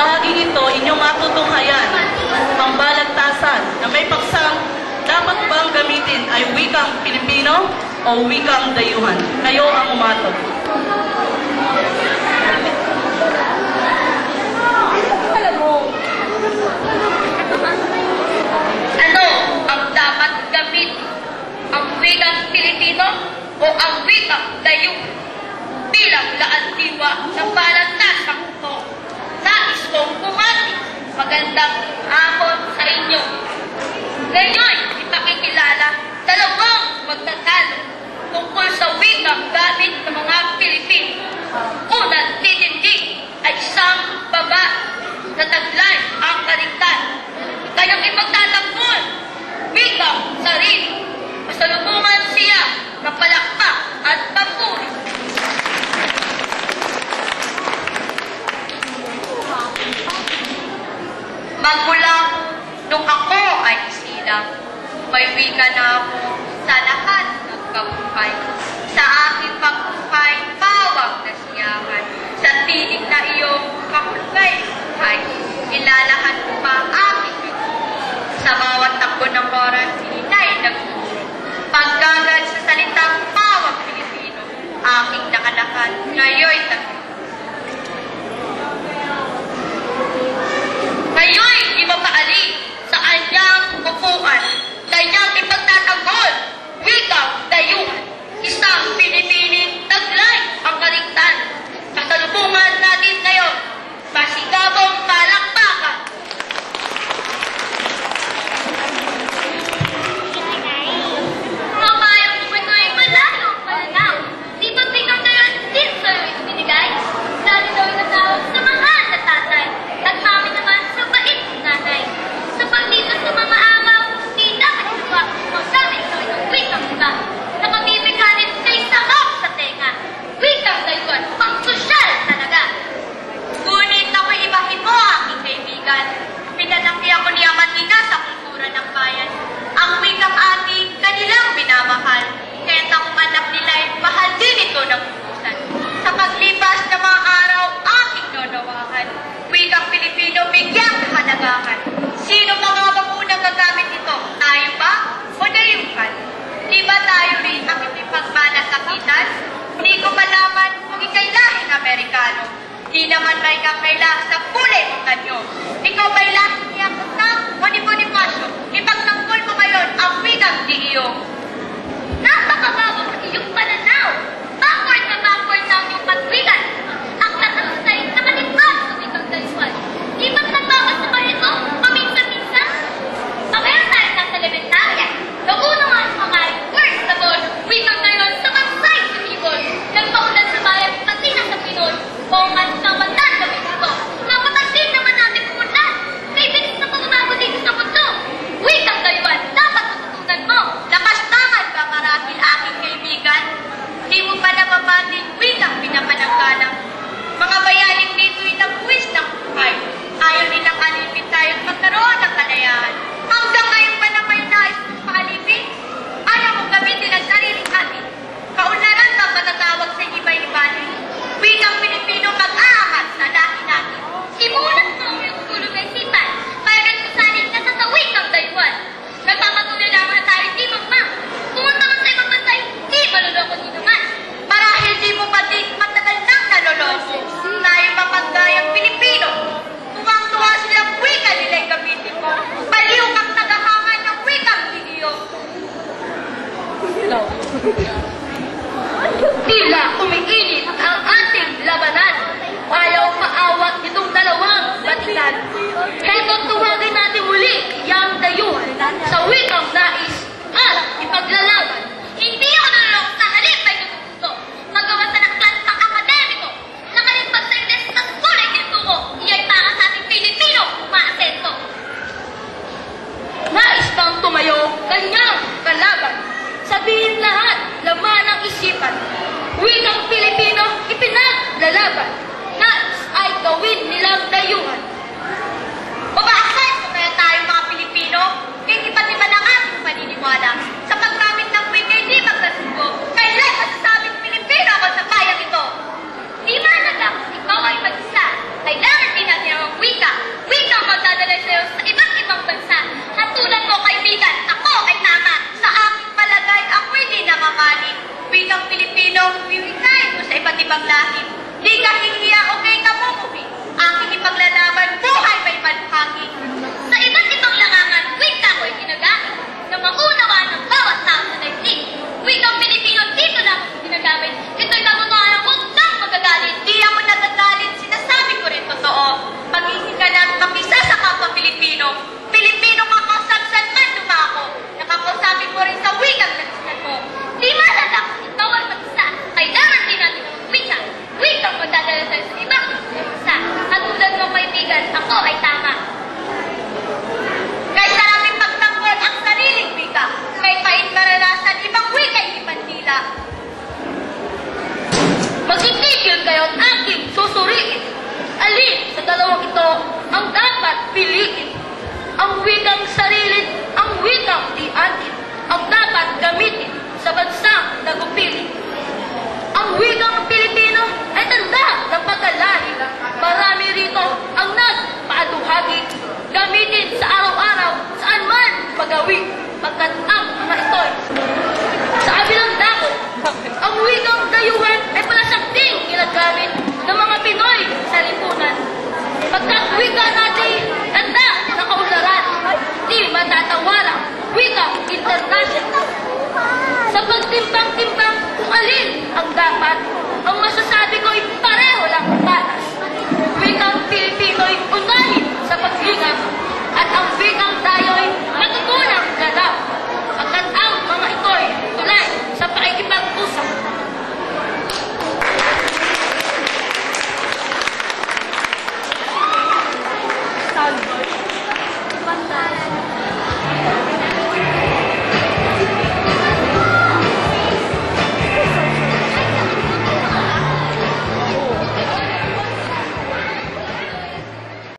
bahaging ito inyong matutunghayan ang balagtasan na may paksang dapat bang gamitin ay wikang Pilipino o wikang dayuhan. Kayo ang umatot. Ano ang dapat gamitin? Ang wikang Pilipino o ang wikang dayuhan? Bilang laandiwa ng balagtasan ko, nais kong bumati. Magandang hapon sa inyo. Ngayon, ipakikilala dalawang magtatalo tungkol sa wikang gamit ng mga Pilipino. Unang titindig ay isang babae na taglay ang kaligtan. Kanyang ipagtatanggol, wikang sarili. Pasalubungan siya ng palakpak at papuri. Magmula nung ako ay isilang, may wika na ako sa lahat ng kabuhay. Sa aking pagbuhay, pawang nasiyahan. Sa tinig na iyong kahulgay buhay, ilalahan ko pa aking nagturo. Sa bawat takbo ng oras, hinay nagturo. Paggagal sa salitang pawang Pilipino, aking nakalakan, ngayo'y tabi. Ngayo'y di mapaali sa kanyang upuan, kanyang ipagtatanggol, wikang dayuhan, isang pinipiling taglay ang kaligtan. Kasalubungan natin ngayon, pasigabong palakpakan. Mamayang umano'y malayo palanaw, di ba wikang dayuhan din sa'yo ito binigay? Lalo daw inatawag sa mahal na tatay, at mami naman sa bait ng nanay. Sa pagdito sa mga amaw, di dapat ituwa kung gamit daw itong wikang iba. Nakabibighanin kay sakop sa tenga. Wikang dayuhan, pang sosyal talaga. Ngunit ako'y ibahin mo, aking kaibigan. Pinalaki ako ni Amatina sa kultura ng bayan. Ang wikang ating kanilang minamahal. Kaya't akong anak nila'y mahal din ito ng utusan. Sa paglipas ng mga araw, aking nonawahan. Wikang Pilipino, bigyang kahalagahan. Sino pa nga ba unang gagamit ito? Tayo ba? O dayuhan? Di ba tayo rin ang ipagmanasakitan? Di ko malaman kung ikay lahing Amerikano. Di naman may kakailang sa kulay ng kanyo. Ikaw ba'y lahing niya na o ni Bonifacio? Ipagtanggol mo ngayon ang wikang DEO. Napakababa sa iyong pananaw. Backward na ang iyong pagwigan. Ang tatalustay na matinbag sa wikang dayuhan. Di ba't nagbawas sa parito? Paminsan-minsan? Pagayon tayo ng telementarya. Nauna nga ang mga first of all, wikang dayuhan sa mansay sa ibon. Nagpaulan sa bayan, pati na sa Pinon. Kung ano ng bandan na dito. Mapatag din naman natin pumunlan. May bilis na pagbabago dito sa mundo. Wikang dayuhan, dapat matutunan mo. Lakas tangan ba marahil aking kaibigan? ibang lahi. Di ka hihiya o kay kamumuhi. Aking ipaglalaban, buhay may malhagi. Sa iba't ibang langangan, wika ko'y ginagamit na maunawaan ng bawat tao sa daigdig. Wikang Pilipino, dito lang ginagamit. Ito'y katotohanan, huwag kang magagalit. Di ako nagagalit, sinasabi ko rin totoo. Magiging ka na makisa sa kapwa Pilipino. Pilipino kakausap saan man dumako. Nakakausapin mo rin sa wikang nagsinan mo. Di malalak, ikaw ay mag-isa. Kailangan din natin ang wika. Wikang magdadala tayo sa ibang isa. Katulad mo kaibigan, ako ay tama. Kaysa aming pagtanggol ang sariling wika, may pait maranasan ibang wika ay ipandila. Magtitigil kayo at aking susuriin. Alin sa dalawang ito ang dapat piliin? Ang wikang sarili, ang wikang di-atin, ang dapat gamitin sa bansang nagupili. Ang wikang Pilipino ay tanda ng pagkalahi. Marami rito ang nagpaaluhagi. Gamitin sa araw-araw, saan man magawi. Pagkat ang mga ito'y sa kabilang dako, ang wikang dayuhan ay palasakting ginagamit ng mga Pinoy sa lipunan. Pagkat wika natin, tanda ng kaunlaran, di matatawaran, wikang international. Sa pagtimbang-timbang kung alin ang dapat, ang masasabi ko'y pareho lang patas. Wikang Pilipino'y unahin sa paglingas at ang wikang